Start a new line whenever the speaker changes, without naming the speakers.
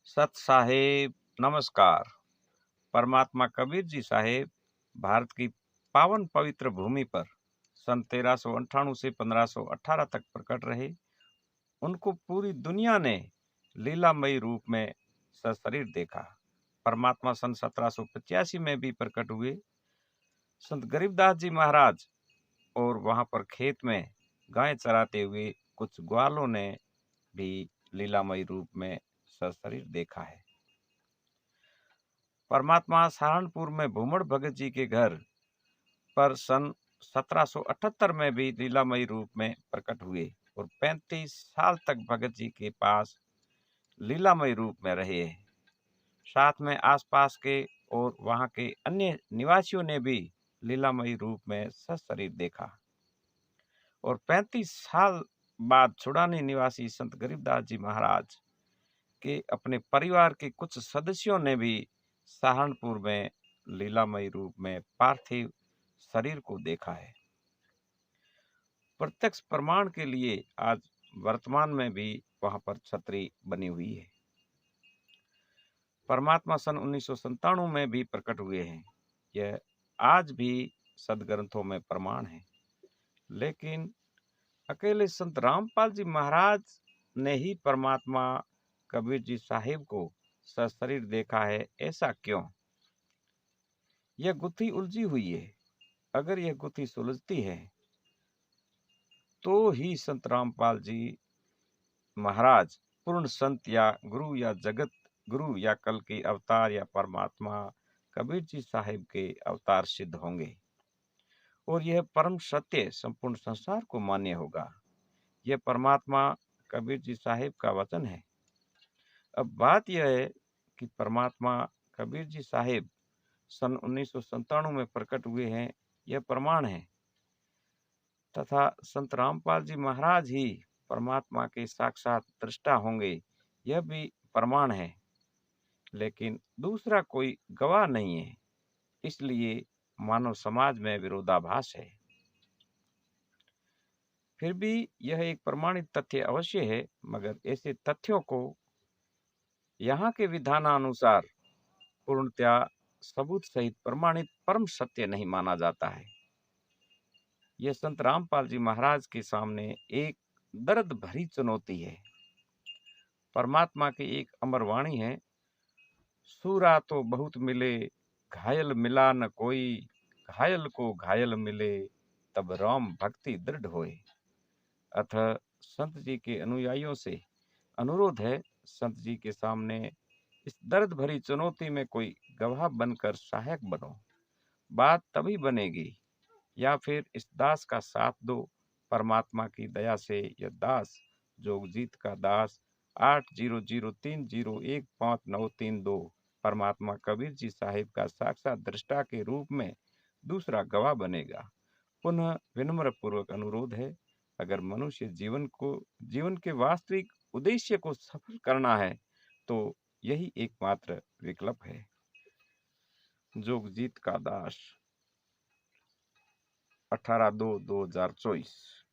सत साहेब नमस्कार। परमात्मा कबीर जी साहेब भारत की पावन पवित्र भूमि पर सन 1398 से 1518 तक प्रकट रहे। उनको पूरी दुनिया ने लीलामयी रूप में सशरीर देखा। परमात्मा सन 1785 में भी प्रकट हुए। संत गरीबदास जी महाराज और वहां पर खेत में गाय चराते हुए कुछ ग्वालों ने भी लीलामयी रूप में सशरीर देखा है। परमात्मा सहारनपुर में भूमड़ भगत जी के घर पर सन 1778 में भी लीलामयी रूप में प्रकट हुए और 35 साल तक भगत जी के पास लीलामयी रूप में रहे। साथ में आसपास के और वहां के अन्य निवासियों ने भी लीलामयी रूप में सशरीर देखा। और 35 साल बाद छुड़ानी निवासी संत गरीबदास जी महाराज के अपने परिवार के कुछ सदस्यों ने भी सहारनपुर में लीलामयी रूप में पार्थिव शरीर को देखा है। प्रत्यक्ष प्रमाण के लिए आज वर्तमान में भी वहां पर छतरी बनी हुई है। परमात्मा सन 1997 में भी प्रकट हुए हैं। यह आज भी सदग्रंथों में प्रमाण है। लेकिन अकेले संत रामपाल जी महाराज ने ही परमात्मा कबीर जी साहिब को सशरीर देखा है, ऐसा क्यों? यह गुत्थी उलझी हुई है। अगर यह गुत्थी सुलझती है तो ही संत रामपाल जी महाराज पूर्ण संत या गुरु या जगत गुरु या कल के अवतार या परमात्मा कबीर जी साहिब के अवतार सिद्ध होंगे और यह परम सत्य संपूर्ण संसार को मान्य होगा। यह परमात्मा कबीर जी साहिब का वचन है। अब बात यह है कि परमात्मा कबीर जी साहिब सन 1997 में प्रकट हुए हैं, यह प्रमाण है, तथा संत रामपाल जी महाराज ही परमात्मा के साक्षात दृष्टा होंगे, यह भी प्रमाण है। लेकिन दूसरा कोई गवाह नहीं है, इसलिए मानव समाज में विरोधाभास है। फिर भी यह एक प्रमाणित तथ्य अवश्य है, मगर ऐसे तथ्यों को यहाँ के विधानानुसार पूर्णतया सबूत सहित प्रमाणित परम सत्य नहीं माना जाता है। यह संत रामपाल जी महाराज के सामने एक दर्द भरी चुनौती है। परमात्मा की एक अमर वाणी है, सूरा तो बहुत मिले घायल मिला न कोई, घायल को घायल मिले तब राम भक्ति दृढ़ होए। अतः संत जी के अनुयायियों से अनुरोध है, संत जी के सामने इस दर्द भरी चुनौती में कोई गवाह बनकर सहायक बनो। बात तभी बनेगी या फिर इस दास का साथ दो। परमात्मा की दया से यह दास जोगजीत का दास 8003015932 परमात्मा कबीर जी साहिब का साक्षात दृष्टा के रूप में दूसरा गवाह बनेगा। पुनः विनम्र पूर्वक अनुरोध है, अगर मनुष्य जीवन के वास्तविक उद्देश्य को सफल करना है तो यही एकमात्र विकल्प है। जोगजीत का दास 18/2/2024।